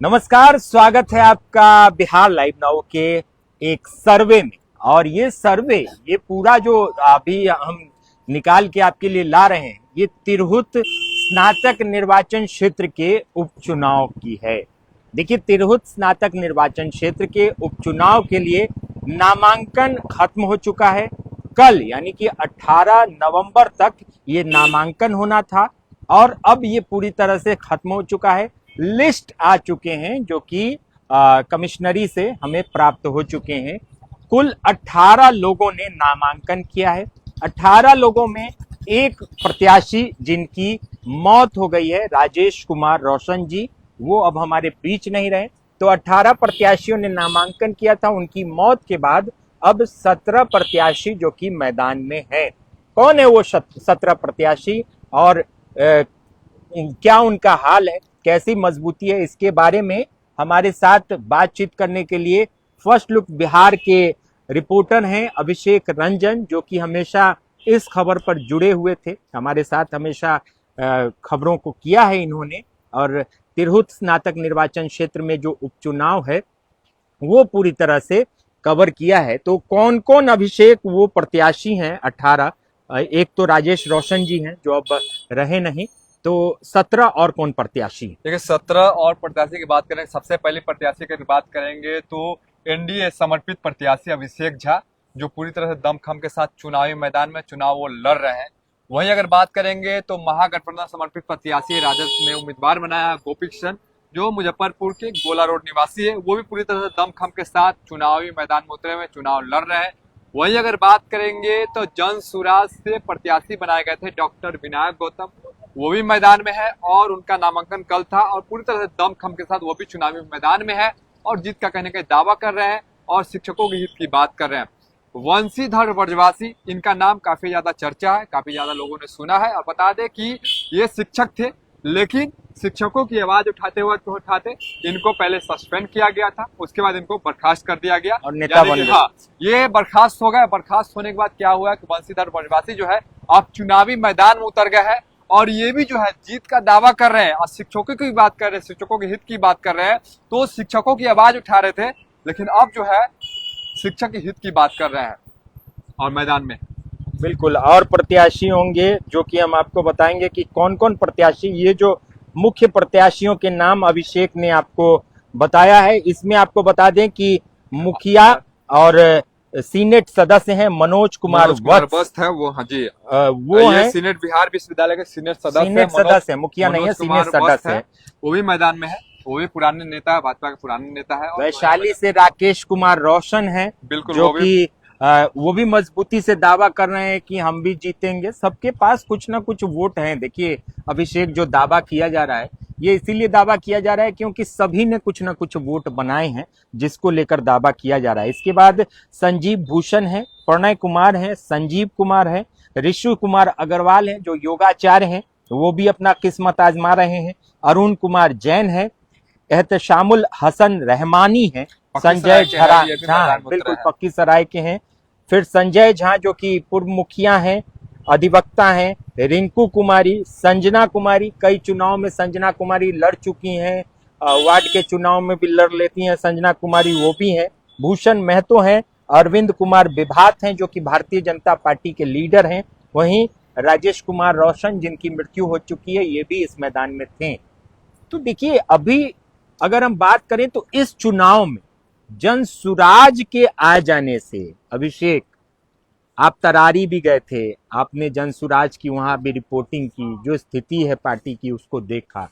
नमस्कार, स्वागत है आपका बिहार लाइव नाउ के एक सर्वे में। और ये सर्वे, ये पूरा जो अभी हम निकाल के आपके लिए ला रहे हैं, ये तिरहुत स्नातक निर्वाचन क्षेत्र के उपचुनाव की है। देखिए, तिरहुत स्नातक निर्वाचन क्षेत्र के उपचुनाव के लिए नामांकन खत्म हो चुका है। कल यानी कि 18 नवंबर तक ये नामांकन होना था और अब ये पूरी तरह से खत्म हो चुका है। लिस्ट आ चुके हैं जो कि कमिश्नरी से हमें प्राप्त हो चुके हैं। कुल 18 लोगों ने नामांकन किया है। 18 लोगों में एक प्रत्याशी जिनकी मौत हो गई है, राजेश कुमार रोशन जी, वो अब हमारे बीच नहीं रहे। तो 18 प्रत्याशियों ने नामांकन किया था। उनकी मौत के बाद अब 17 प्रत्याशी जो कि मैदान में है। कौन है वो 17 प्रत्याशी और क्या उनका हाल है, कैसी मजबूती है, इसके बारे में हमारे साथ बातचीत करने के लिए फर्स्ट लुक बिहार के रिपोर्टर हैं अभिषेक रंजन, जो कि हमेशा इस खबर पर जुड़े हुए थे। हमारे साथ हमेशा खबरों को किया है इन्होंने, और तिरहुत स्नातक निर्वाचन क्षेत्र में जो उपचुनाव है वो पूरी तरह से कवर किया है। तो कौन कौन अभिषेक वो प्रत्याशी हैं 18? एक तो राजेश रोशन जी हैं जो अब रहे नहीं, तो 17 और कौन प्रत्याशी? देखिए, 17 और प्रत्याशी की बात करें, सबसे पहले प्रत्याशी की बात करेंगे तो एनडीए समर्पित प्रत्याशी अभिषेक झा, जो पूरी तरह से दमखम के साथ चुनावी मैदान में चुनाव वो लड़ रहे हैं। वहीं अगर बात करेंगे तो महागठबंधन समर्पित प्रत्याशी राजद ने उम्मीदवार बनाया है गोपी किशन, जो मुजफ्फरपुर के गोला रोड निवासी है, वो भी पूरी तरह से दमखम के साथ चुनावी मैदान में उतरे हुए चुनाव लड़ रहे हैं। वहीं अगर बात करेंगे तो जन सुराज से प्रत्याशी बनाए गए थे डॉक्टर विनायक गौतम, वो भी मैदान में है और उनका नामांकन कल था और पूरी तरह से दमखम के साथ वो भी चुनावी मैदान में है और जीत का कहने का दावा कर रहे हैं और शिक्षकों के हित की बात कर रहे हैं। वंशीधर ब्रजवासी, इनका नाम काफी ज्यादा चर्चा है, काफी ज्यादा लोगों ने सुना है। और बता दें कि ये शिक्षक थे, लेकिन शिक्षकों की आवाज उठाते इनको पहले सस्पेंड किया गया था, उसके बाद इनको बर्खास्त कर दिया गया और नेता बन गए। हाँ, ये बर्खास्त हो गए। बर्खास्त होने के बाद क्या हुआ कि वंशीधर ब्रजवासी जो है अब चुनावी मैदान में उतर गए हैं और ये भी जो है जीत का दावा कर रहे हैं और शिक्षकों की बात कर रहे हैं, शिक्षकों के हित की बात कर रहे हैं। तो शिक्षकों की आवाज उठा रहे थे, लेकिन अब जो है शिक्षक के हित की बात कर रहे हैं और मैदान में। बिल्कुल, और प्रत्याशी होंगे जो कि हम आपको बताएंगे कि कौन कौन प्रत्याशी। ये जो मुख्य प्रत्याशियों के नाम अभिषेक ने आपको बताया है, इसमें आपको बता दें कि मुखिया और सीनेट सदस्य हैं मनोज कुमार वस्त है वो। हाँ जी, वो है सीनेट बिहार विश्वविद्यालय के सीनेट सदस्य है, मुखिया नहीं है, सीनेट सदस्य है। वो भी मैदान में है, वो भी पुराने नेता है, भाजपा के पुराने नेता है। वैशाली से राकेश कुमार रोशन है, बिल्कुल, जो कि वो भी मजबूती से दावा कर रहे हैं कि हम भी जीतेंगे। सबके पास कुछ ना कुछ वोट हैं। देखिए, अभिषेक जो दावा किया जा रहा है, ये इसीलिए दावा किया जा रहा है क्योंकि सभी ने कुछ ना कुछ वोट बनाए हैं जिसको लेकर दावा किया जा रहा है। इसके बाद संजीव भूषण है, प्रणय कुमार है, संजीव कुमार है, ऋषु कुमार अग्रवाल है जो योगाचार्य हैं, वो भी अपना किस्मत आजमा रहे हैं। अरुण कुमार जैन है, एहतशामुल हसन रहमानी है, संजय झा, बिल्कुल पक्की सराय के हैं। फिर संजय झा जो कि पूर्व मुखिया हैं, अधिवक्ता हैं, रिंकू कुमारी, संजना कुमारी, कई चुनाव में संजना कुमारी लड़ चुकी हैं, वार्ड के चुनाव में भी लड़ लेती हैं संजना कुमारी, वो भी हैं। भूषण महतो हैं, अरविंद कुमार विभात हैं जो कि भारतीय जनता पार्टी के लीडर हैं। वहीं राजेश कुमार रोशन जिनकी मृत्यु हो चुकी है, ये भी इस मैदान में थे। तो देखिए, अभी अगर हम बात करें तो इस चुनाव में जन सुराज के आ जाने से, अभिषेक आप तरारी भी गए थे, आपने जन सुराज की वहां भी रिपोर्टिंग की, जो स्थिति है पार्टी की उसको देखा,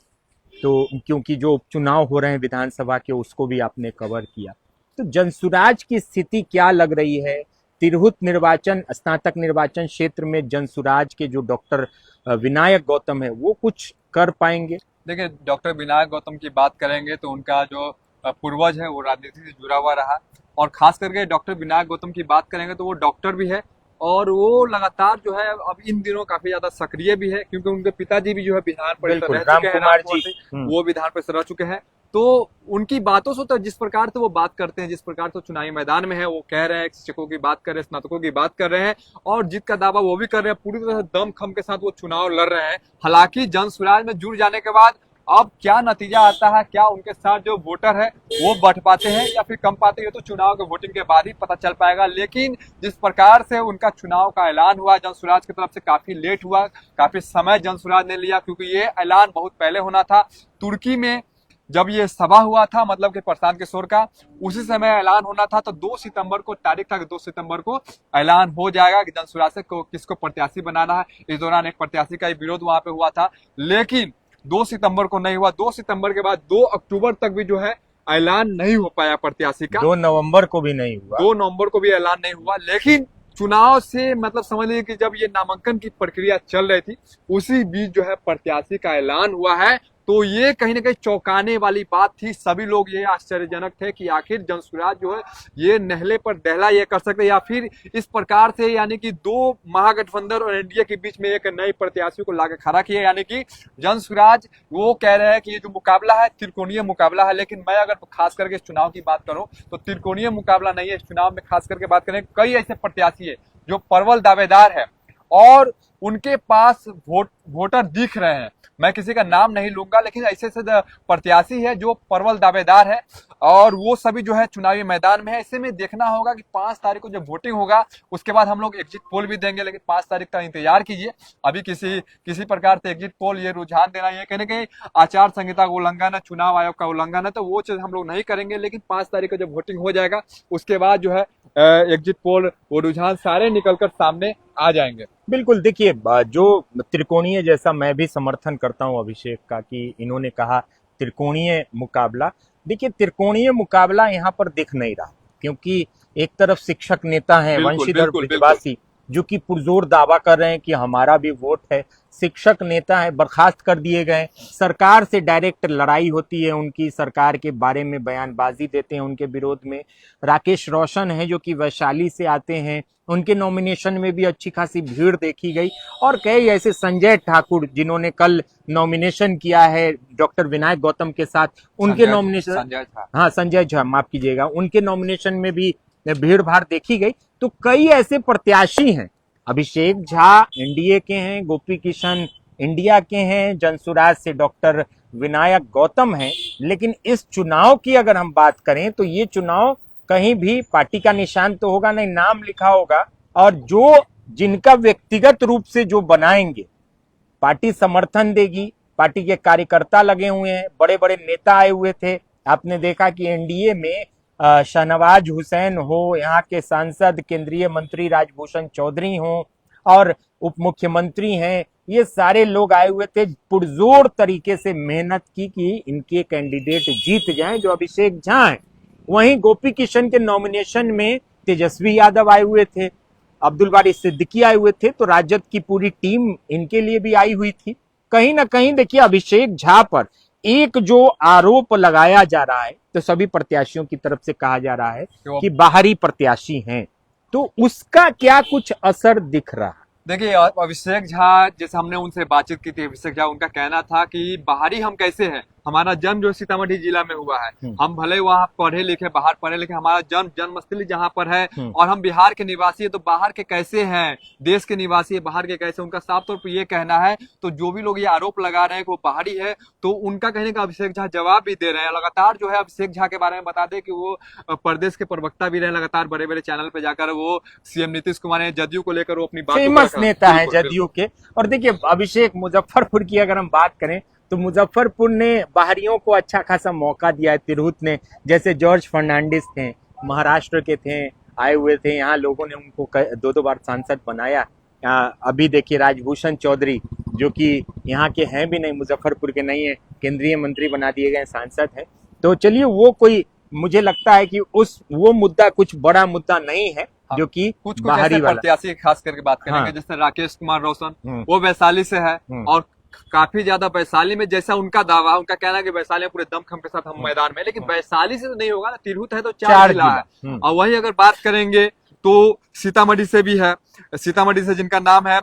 तो क्योंकि जो उपचुनाव हो रहे हैं विधानसभा के उसको भी आपने कवर किया, तो जन सुराज की स्थिति क्या लग रही है? तिरहुत निर्वाचन स्नातक निर्वाचन क्षेत्र में जन सुराज के जो डॉक्टर विनायक गौतम है वो कुछ कर पाएंगे? देखिए, डॉक्टर विनायक गौतम की बात करेंगे तो उनका जो पूर्वज है वो राजनीति से जुड़ा हुआ रहा, और खास करके डॉक्टर विनायक गौतम की बात करेंगे तो वो डॉक्टर भी है और वो लगातार जो है अब इन दिनों काफी ज्यादा सक्रिय भी है, क्योंकि उनके पिताजी भी जो है विधान परिषद रह चुके हैं, वो विधान परिषद रह चुके हैं। तो उनकी बातों से तो जिस प्रकार से वो बात करते हैं, जिस प्रकार से चुनावी मैदान में है, वो कह रहे हैं, शिक्षकों की बात कर रहे हैं, स्नातकों की बात कर रहे हैं और जीत का दावा वो भी कर रहे हैं। पूरी तरह से दमखम के साथ वो चुनाव लड़ रहे हैं। हालांकि जन सुराज में जुड़ जाने के बाद अब क्या नतीजा आता है, क्या उनके साथ जो वोटर है वो बढ़ पाते हैं या फिर कम पाते हैं, तो चुनाव के वोटिंग के बाद ही पता चल पाएगा। लेकिन जिस प्रकार से उनका चुनाव का ऐलान हुआ जनसुराज की तरफ से, काफी लेट हुआ, काफी समय जनसुराज ने लिया, क्योंकि ये ऐलान बहुत पहले होना था। तुर्की में जब ये सभा हुआ था, मतलब कि प्रशांत किशोर का, उसी समय ऐलान होना था। तो 2 सितंबर को तारीख था कि 2 सितंबर को ऐलान हो जाएगा कि जनसुराज से किसको प्रत्याशी बनाना है। इस दौरान एक प्रत्याशी का विरोध वहां पे हुआ था, लेकिन 2 सितंबर को नहीं हुआ। 2 सितंबर के बाद 2 अक्टूबर तक भी जो है ऐलान नहीं हो पाया प्रत्याशी का। 2 नवंबर को भी नहीं हुआ। 2 नवंबर को भी ऐलान नहीं हुआ। लेकिन चुनाव से मतलब समझ लीजिए कि जब ये नामांकन की प्रक्रिया चल रही थी, उसी बीच जो है प्रत्याशी का ऐलान हुआ है। तो ये कहीं ना कहीं चौंकाने वाली बात थी। सभी लोग ये आश्चर्यजनक थे कि आखिर जनसुराज जो है ये नहले पर दहला ये कर सकते, या फिर इस प्रकार से यानी कि 2 महागठबंधन और एनडीए के बीच में एक नए प्रत्याशी को लाकर खड़ा किया। यानी कि जनसुराज वो कह रहे हैं कि ये जो मुकाबला है त्रिकोणीय मुकाबला है। लेकिन मैं अगर खास करके इस चुनाव की बात करूं तो त्रिकोणीय मुकाबला नहीं है। इस चुनाव में खास करके बात करें, कई ऐसे प्रत्याशी है जो प्रबल दावेदार है और उनके पास वोटर दिख रहे हैं। मैं किसी का नाम नहीं लूंगा, लेकिन ऐसे ऐसे प्रत्याशी है जो प्रबल दावेदार है और वो सभी जो है चुनावी मैदान में है। ऐसे में देखना होगा कि 5 तारीख को जब वोटिंग होगा उसके बाद हम लोग एग्जिट पोल भी देंगे। लेकिन 5 तारीख का इंतजार कीजिए। अभी किसी प्रकार से एग्जिट पोल ये रुझान देना, ये कहने के आचार संहिता का उल्लंघन है, चुनाव आयोग का उल्लंघन है, तो वो चीज हम लोग नहीं करेंगे। लेकिन 5 तारीख को जब वोटिंग हो जाएगा उसके बाद जो है एग्जिट पोल वो रुझान सारे निकलकर सामने आ जाएंगे। बिल्कुल, देखिए जो त्रिकोणीय, जैसा मैं भी समर्थन करता हूं अभिषेक का कि इन्होंने कहा त्रिकोणीय मुकाबला। देखिए त्रिकोणीय मुकाबला यहाँ पर दिख नहीं रहा, क्योंकि एक तरफ शिक्षक नेता हैं वंशीधर ब्रजवासी जो कि पुरजोर दावा कर रहे हैं कि हमारा भी वोट है। शिक्षक नेता है, बर्खास्त कर दिए गए, सरकार से डायरेक्ट लड़ाई होती है उनकी, सरकार के बारे में बयानबाजी देते हैं उनके विरोध में। राकेश रोशन है जो कि वैशाली से आते हैं, उनके नॉमिनेशन में भी अच्छी खासी भीड़ देखी गई। और कई ऐसे, संजय ठाकुर जिन्होंने कल नॉमिनेशन किया है डॉक्टर विनायक गौतम के साथ, उनके नॉमिनेशन, हाँ संजय झा माफ कीजिएगा, उनके नॉमिनेशन में भी भीड़ भाड़ देखी गई। तो कई ऐसे प्रत्याशी हैं, अभिषेक झा एनडीए के हैं, गोपी किशन इंडिया के हैं, जनसुराज से डॉक्टर विनायक गौतम हैं। लेकिन इस चुनाव की अगर हम बात करें तो ये चुनाव कहीं भी पार्टी का निशान तो होगा नहीं, नाम लिखा होगा। और जो जिनका व्यक्तिगत रूप से जो बनाएंगे, पार्टी समर्थन देगी, पार्टी के कार्यकर्ता लगे हुए हैं, बड़े बड़े नेता आए हुए थे। आपने देखा कि एनडीए में शाहनवाज हुसैन हो, यहाँ के सांसद केंद्रीय मंत्री राजभूषण चौधरी हो और उप मुख्यमंत्री हैं, ये सारे लोग आए हुए थे। पुरजोर तरीके से मेहनत की कि इनके कैंडिडेट जीत जाएं जो अभिषेक झा हैं। वहीं गोपी किशन के नॉमिनेशन में तेजस्वी यादव आए हुए थे, अब्दुल बारी सिद्दीकी आए हुए थे, तो राजद की पूरी टीम इनके लिए भी आई हुई थी। कहीं ना कहीं देखिए अभिषेक झा पर एक जो आरोप लगाया जा रहा है, तो सभी प्रत्याशियों की तरफ से कहा जा रहा है कि बाहरी प्रत्याशी हैं, तो उसका क्या कुछ असर दिख रहा है? देखिए अभिषेक झा, जैसे हमने उनसे बातचीत की थी, अभिषेक झा उनका कहना था कि बाहरी हम कैसे हैं, हमारा जन्म जो सीतामढ़ी जिला में हुआ है, हम भले वहाँ पढ़े लिखे, बाहर पढ़े लिखे, हमारा जन्मस्थली जहाँ पर है और हम बिहार के निवासी है, तो बाहर के कैसे हैं, देश के निवासी है, बाहर के कैसे, उनका साफ तौर पर ये कहना है। तो जो भी लोग ये आरोप लगा रहे हैं कि वो बाहरी है, तो उनका कहने का अभिषेक झा जवाब भी दे रहे हैं। लगातार जो है अभिषेक झा के बारे में बता दें कि वो प्रदेश के प्रवक्ता भी रहे, लगातार बड़े बड़े चैनल पे जाकर वो सीएम नीतीश कुमार ने जदयू को लेकर वो अपनी फेमस नेता है जदयू के। और देखिए अभिषेक, मुजफ्फरपुर की अगर हम बात करें तो मुजफ्फरपुर ने बाहरियों को अच्छा खासा मौका दिया है तिरहुत ने। जैसे जॉर्ज फर्नांडिस थे, महाराष्ट्र के थे, आए हुए थे, यहाँ लोगों ने उनको 2-2 बार सांसद बनाया। अभी देखिए राजभूषण चौधरी जो कि यहाँ के हैं भी नहीं, मुजफ्फरपुर के नहीं है, केंद्रीय मंत्री बना दिए गए, सांसद है। तो चलिए वो कोई, मुझे लगता है कि वो मुद्दा कुछ बड़ा मुद्दा नहीं है। हाँ, जो कि कुछ बाहरी प्रत्याशी खास करके बात करेंगे। हाँ, जैसे राकेश कुमार रोशन, वो वैशाली से है और काफी ज्यादा वैशाली में, जैसा उनका दावा, उनका कहना है कि वैशाली में पूरे दमखम के साथ हम मैदान में, लेकिन वैशाली से तो नहीं होगा ना, तिरहुत है तो 4 जिला है। और वहीं अगर बात करेंगे तो सीतामढ़ी से भी है, सीतामढ़ी से जिनका नाम है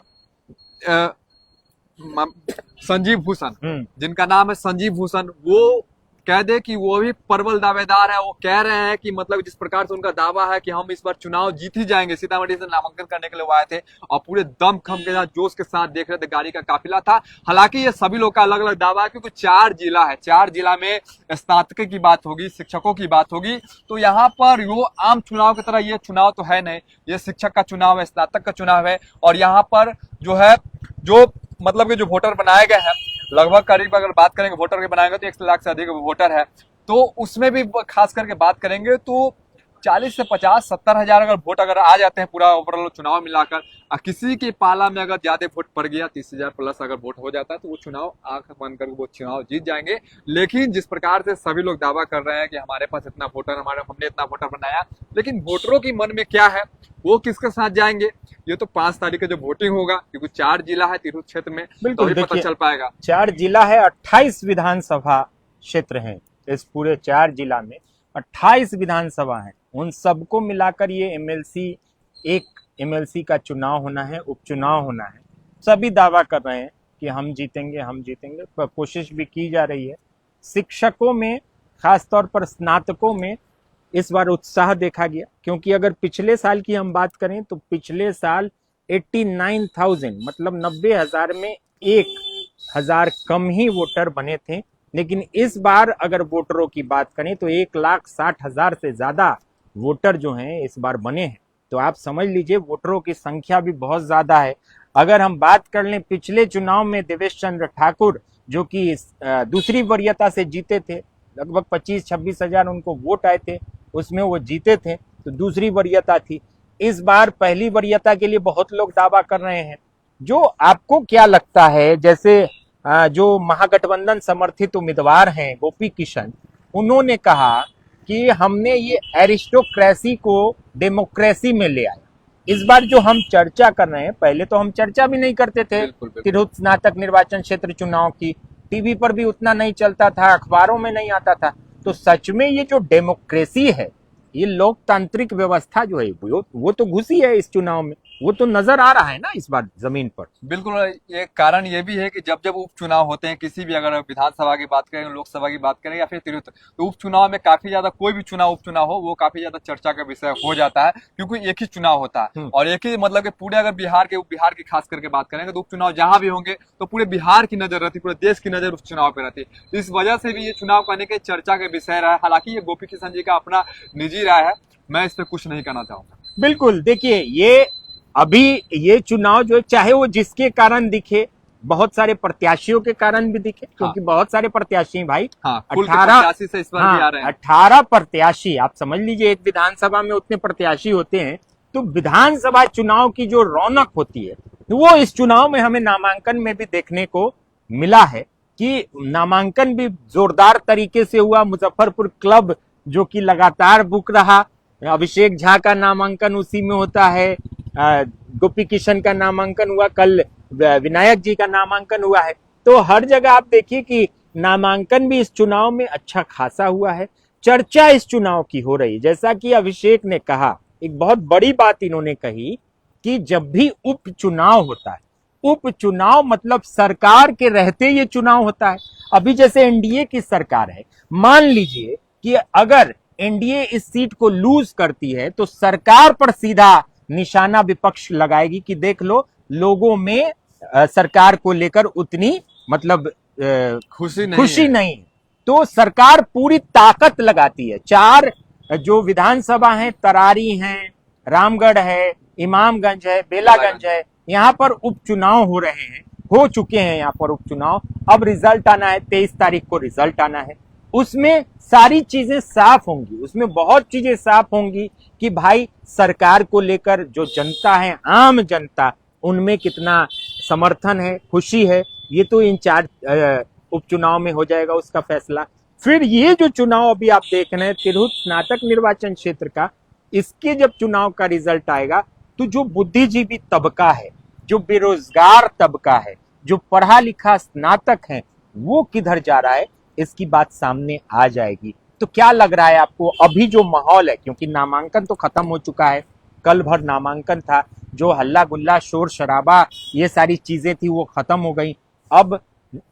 संजीव भूषण, जिनका नाम है संजीव भूषण, वो कह दे कि वो भी प्रबल दावेदार है। वो कह रहे हैं कि मतलब जिस प्रकार से उनका दावा है कि हम इस बार चुनाव जीत ही जाएंगे, सीतामढ़ी से नामांकन करने के लिए वो आए थे और पूरे दम खम के साथ जोश के साथ देख रहे थे, गाड़ी का काफिला था। हालांकि ये सभी लोग का अलग अलग दावा है, क्योंकि 4 जिला है, 4 जिला में स्नातक की बात होगी, शिक्षकों की बात होगी, तो यहाँ पर वो आम चुनाव की तरह ये चुनाव तो है नहीं, ये शिक्षक का चुनाव है, स्नातक का चुनाव है। और यहाँ पर जो है जो मतलब कि जो वोटर बनाए गए हैं, लगभग करीब अगर बात करेंगे वोटर के बनाएंगे तो 1 लाख से अधिक वोटर है। तो उसमें भी खास करके बात करेंगे तो 40 से 50 70 हजार अगर वोट अगर आ जाते हैं पूरा ओवरऑल चुनाव मिलाकर, किसी के पाला में अगर ज्यादा वोट पड़ गया, 30,000 प्लस अगर वोट हो जाता है, तो वो चुनाव आंख बंद करके वो चुनाव जीत जाएंगे। लेकिन जिस प्रकार से सभी लोग दावा कर रहे हैं कि हमारे पास इतना वोटर, हमने इतना वोटर बनाया, लेकिन वोटरों की मन में क्या है, वो किसके साथ जाएंगे, ये तो 5 तारीख को जो वोटिंग होगा, क्योंकि 4 जिला है तिरहुत क्षेत्र में, बिल्कुल तो पता चल पाएगा। 4 जिला है, 28 विधानसभा क्षेत्र हैं। इस पूरे 4 जिला में 28 विधानसभा हैं। उन सबको मिलाकर ये एक एमएलसी का चुनाव होना है, उपचुनाव होना है। सभी दावा कर रहे हैं कि हम जीतेंगे, पर कोशिश भी की जा रही है। शिक्षकों में, खासतौर पर स्नातकों में इस बार उत्साह देखा गया, क्योंकि अगर पिछले साल की हम बात करें तो पिछले साल 89,000 मतलब 90,000 में 1,000 कम ही वोटर बने थे। लेकिन इस बार अगर वोटरों की बात करें तो 1,60,000 से ज्यादा वोटर जो हैं इस बार बने हैं। तो आप समझ लीजिए वोटरों की संख्या भी बहुत ज्यादा है। अगर हम बात कर लें पिछले चुनाव में देवेश चंद्र ठाकुर जो कि दूसरी वरीयता से जीते थे, लगभग 25-26 हजार उनको वोट आए थे, उसमें वो जीते थे, तो दूसरी वरीयता थी। इस बार पहली वरीयता के लिए बहुत लोग दावा कर रहे हैं। जो आपको क्या लगता है, जैसे जो महागठबंधन समर्थित उम्मीदवार हैं गोपी किशन, उन्होंने कहा कि हमने ये एरिस्टोक्रेसी को डेमोक्रेसी में ले आया। इस बार जो हम चर्चा कर रहे हैं, पहले तो हम चर्चा भी नहीं करते थे तिरहुत स्नातक निर्वाचन क्षेत्र चुनाव की, टीवी पर भी उतना नहीं चलता था, अखबारों में नहीं आता था। तो सच में ये जो डेमोक्रेसी है, ये लोकतांत्रिक व्यवस्था जो है वो तो घुसी है इस चुनाव में, वो तो नजर आ रहा है ना इस बार जमीन पर। बिल्कुल, ये कारण ये भी है कि जब जब उपचुनाव होते हैं, किसी भी अगर विधानसभा की बात करें, लोकसभा की बात करें या फिर तिरहुत, तो उपचुनाव में काफी ज्यादा, कोई भी चुनाव उपचुनाव हो वो काफी ज्यादा चर्चा का विषय हो जाता है, क्योंकि एक ही चुनाव होता है और एक ही मतलब कि पूरे अगर बिहार की खास करके बात करेंगे तो उपचुनाव जहां भी होंगे तो पूरे बिहार की नजर रहती, पूरे देश की नजर उस चुनाव पर रहती। इस वजह से भी ये चुनाव करने के चर्चा का विषय रहा है। हालांकि ये गोपी किशन जी का अपना निजी राय है, मैं इस पर कुछ नहीं कहना चाहूंगा। बिल्कुल, देखिए ये चुनाव जो है, चाहे वो जिसके कारण दिखे, बहुत सारे प्रत्याशियों के कारण भी दिखे, क्योंकि बहुत सारे प्रत्याशी भाई, 18 से इस बार भी आ रहे हैं। 18 प्रत्याशी, आप समझ लीजिए एक विधानसभा में उतने प्रत्याशी होते हैं, तो विधानसभा चुनाव की जो रौनक होती है वो इस चुनाव में हमें नामांकन में भी देखने को मिला है कि नामांकन भी जोरदार तरीके से हुआ। मुजफ्फरपुर क्लब जो कि लगातार बुक रहा, अभिषेक झा का नामांकन उसी में होता है, गोपी किशन का नामांकन हुआ, कल विनायक जी का नामांकन हुआ है। तो हर जगह आप देखिए कि नामांकन भी इस चुनाव में अच्छा खासा हुआ है। चर्चा इस चुनाव की हो रही, जैसा कि अभिषेक ने कहा, एक बहुत बड़ी बात इन्होंने कही कि जब भी उपचुनाव होता है, उपचुनाव मतलब सरकार के रहते ये चुनाव होता है। अभी जैसे एनडीए की सरकार है, मान लीजिए कि अगर एनडीए इस सीट को लूज करती है तो सरकार पर सीधा निशाना विपक्ष लगाएगी कि देख लो, लोगों में सरकार को लेकर उतनी मतलब खुशी नहीं। तो सरकार पूरी ताकत लगाती है। 4 जो विधानसभा हैं, तरारी हैं, रामगढ़ है, इमामगंज है, बेलागंज है, यहाँ पर उपचुनाव हो रहे हैं, हो चुके हैं यहाँ पर उपचुनाव। अब रिजल्ट आना है, 23 तारीख को रिजल्ट आना है। उसमें सारी चीजें साफ होंगी, उसमें बहुत चीजें साफ होंगी कि भाई सरकार को लेकर जो जनता है, आम जनता, उनमें कितना समर्थन है, खुशी है, ये तो इन 4 उपचुनाव में हो जाएगा उसका फैसला। फिर ये जो चुनाव अभी आप देख रहे हैं तिरहुत स्नातक निर्वाचन क्षेत्र का, इसके जब चुनाव का रिजल्ट आएगा तो जो बुद्धिजीवी तबका है, जो बेरोजगार तबका है, जो पढ़ा लिखा स्नातक है, वो किधर जा रहा है, इसकी बात सामने आ जाएगी। तो क्या लग रहा है आपको अभी जो माहौल है, क्योंकि नामांकन तो खत्म हो चुका है, कल भर नामांकन था, जो हल्ला गुल्ला शोर शराबा ये सारी चीजें थी वो खत्म हो गई। अब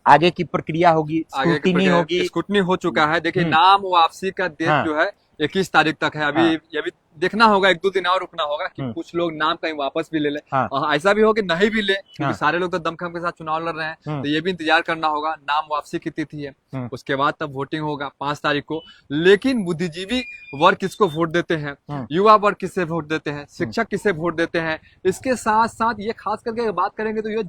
आगे की प्रक्रिया होगी, आगे की स्क्रूटिनी होगी। स्क्रूटनी हो चुका है। देखिए हम्म। नाम वापसी का डेट हाँ। जो है 21 तारीख तक है। अभी हाँ। ये भी देखना होगा, 1-2 दिन और रुकना होगा कि हम्म। कुछ लोग नाम कहीं वापस भी ले लें। हाँ। ऐसा भी हो कि नहीं भी ले, क्योंकि हाँ। सारे लोग तो दमखम के साथ चुनाव लड़ रहे हैं, हम्म। तो ये भी इंतजार करना होगा। नाम वापसी की तिथि है, हम्म। उसके बाद तब वोटिंग होगा 5 तारीख को। लेकिन बुद्धिजीवी वर्ग किसको वोट देते हैं, हम्म। युवा वर्ग किससे वोट देते हैं, शिक्षक किससे वोट देते हैं, इसके साथ साथ ये खास करके अगर बात करेंगे तो ये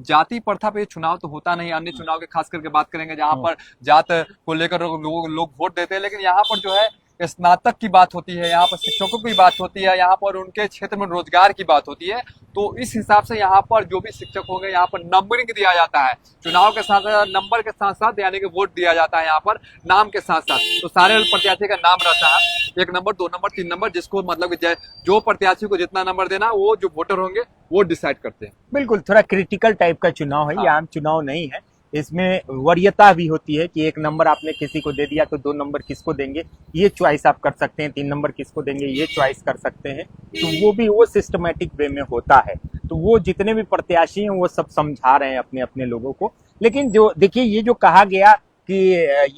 जाति प्रथा पे चुनाव तो होता नहीं। अन्य चुनाव के खास करके बात करेंगे जहां पर जात को लेकर लोग वोट देते हैं, लेकिन यहाँ पर जो है स्नातक की बात होती है, यहाँ पर शिक्षकों की बात होती है, यहाँ पर उनके क्षेत्र में रोजगार की बात होती है। तो इस हिसाब से यहाँ पर जो भी शिक्षक होंगे, यहाँ पर नंबरिंग दिया जाता है चुनाव के साथ, नंबर के साथ साथ, यानी कि वोट दिया जाता है यहाँ पर नाम के साथ साथ। तो सारे प्रत्याशी का नाम रहता है, 1 नंबर, 2 नंबर, 3 नंबर, जिसको मतलब कि जो प्रत्याशी को जितना नंबर देना, वो जो वोटर होंगे वो डिसाइड करते हैं। बिल्कुल, थोड़ा क्रिटिकल टाइप का चुनाव है, ये हाँ। आम चुनाव नहीं है। इसमें वरीयता भी होती है कि 1 नंबर आपने किसी को दे दिया तो 2 नंबर किसको देंगे, ये चॉइस आप कर सकते हैं। 3 नंबर किसको देंगे, ये चॉइस कर सकते हैं। तो वो भी वो सिस्टमेटिक वे में होता है। तो वो जितने भी प्रत्याशी हैं वो सब समझा रहे हैं अपने अपने लोगों को। लेकिन जो देखिए, ये जो कहा गया कि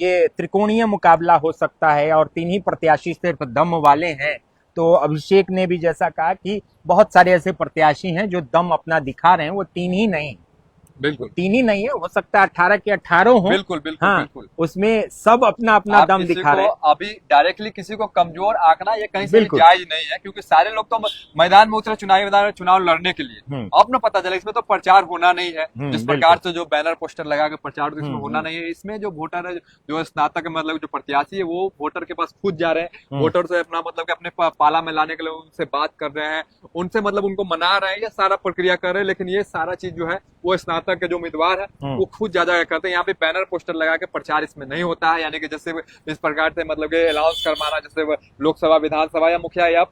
ये त्रिकोणीय मुकाबला हो सकता है और 3 ही प्रत्याशी सिर्फ दम वाले हैं, तो अभिषेक ने भी जैसा कहा कि बहुत सारे ऐसे प्रत्याशी हैं जो दम अपना दिखा रहे हैं, वो 3 ही नहीं, बिल्कुल 3 ही नहीं है, हो सकता है 18 के 18 हो। बिल्कुल बिल्कुल हाँ, बिल्कुल। उसमें सब अपना अपना आप दम किसी दिखा को रहे हैं। अभी डायरेक्टली किसी को कमजोर आंकना ये कहीं से भी बिल्कुल। जायज नहीं है, क्योंकि सारे लोग तो मैदान में उतरे चुनावी मैदान में चुनाव लड़ने के लिए। अब ना पता चला, इसमें तो प्रचार होना नहीं है। जिस प्रकार से जो बैनर पोस्टर लगा के प्रचार, तो इसमें होना नहीं है। इसमें जो वोटर है, जो स्नातक मतलब जो प्रत्याशी है, वो वोटर के पास खुद जा रहे हैं, वोटर से अपना मतलब कि अपने पाला में लाने के लिए उनसे बात कर रहे हैं, उनसे मतलब उनको मना रहे हैं, ये सारा प्रक्रिया कर रहे हैं। लेकिन ये सारा चीज जो है वो स्नातक के जो उम्मीदवार है वो खुद ज्यादा करते हैं। यहाँ पे बैनर पोस्टर लगा के प्रचार इसमें नहीं होता है, यानी कि जैसे इस प्रकार से मतलब कि अनाउंस करवाना, जैसे लोकसभा, विधानसभा या मुखिया या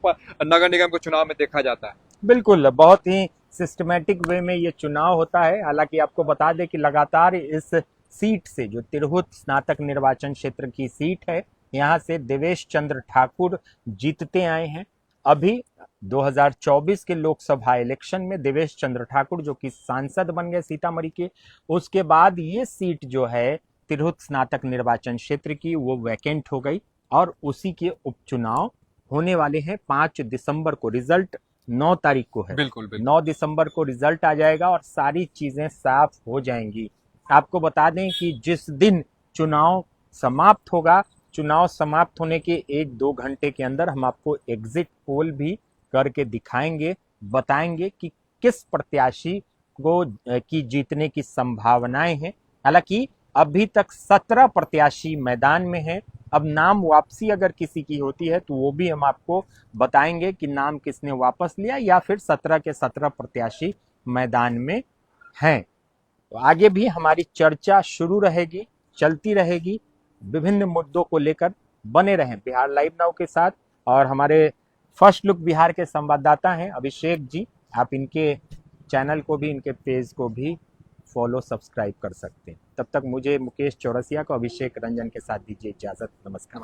नगर निगम के चुनाव में देखा जाता है। बिल्कुल, बहुत ही सिस्टमेटिक वे में ये चुनाव होता है। हालांकि आपको बता दें कि लगातार इस सीट से, जो तिरहुत स्नातक निर्वाचन क्षेत्र की सीट है, यहाँ से देवेश चंद्र ठाकुर जीतते आए हैं। अभी 2024 के लोकसभा इलेक्शन में देवेश चंद्र ठाकुर जो कि सांसद बन गए सीतामढ़ी के, उसके बाद ये सीट जो है तिरहुत स्नातक निर्वाचन क्षेत्र की, वो वैकेंट हो गई और उसी के उपचुनाव होने वाले हैं 5 दिसंबर को। रिजल्ट 9 तारीख को है। बिल्कुल 9 दिसंबर को रिजल्ट आ जाएगा और सारी चीजें साफ हो जाएंगी। आपको बता दें कि जिस दिन चुनाव समाप्त होगा, चुनाव समाप्त होने के 1-2 घंटे के अंदर हम आपको एग्जिट पोल भी करके दिखाएंगे, बताएंगे कि किस प्रत्याशी को की जीतने की संभावनाएं हैं। हालांकि अभी तक 17 प्रत्याशी मैदान में हैं। अब नाम वापसी अगर किसी की होती है तो वो भी हम आपको बताएंगे कि नाम किसने वापस लिया, या फिर 17 के 17 प्रत्याशी मैदान में हैं। तो आगे भी हमारी चर्चा शुरू रहेगी, चलती रहेगी। विभिन्न मुद्दों को लेकर बने रहें बिहार लाइव नाउ के साथ। और हमारे फर्स्ट लुक बिहार के संवाददाता हैं अभिषेक जी, आप इनके चैनल को भी, इनके पेज को भी फॉलो, सब्सक्राइब कर सकते हैं। तब तक मुझे मुकेश चौरसिया को अभिषेक रंजन के साथ दीजिए इजाजत। नमस्कार।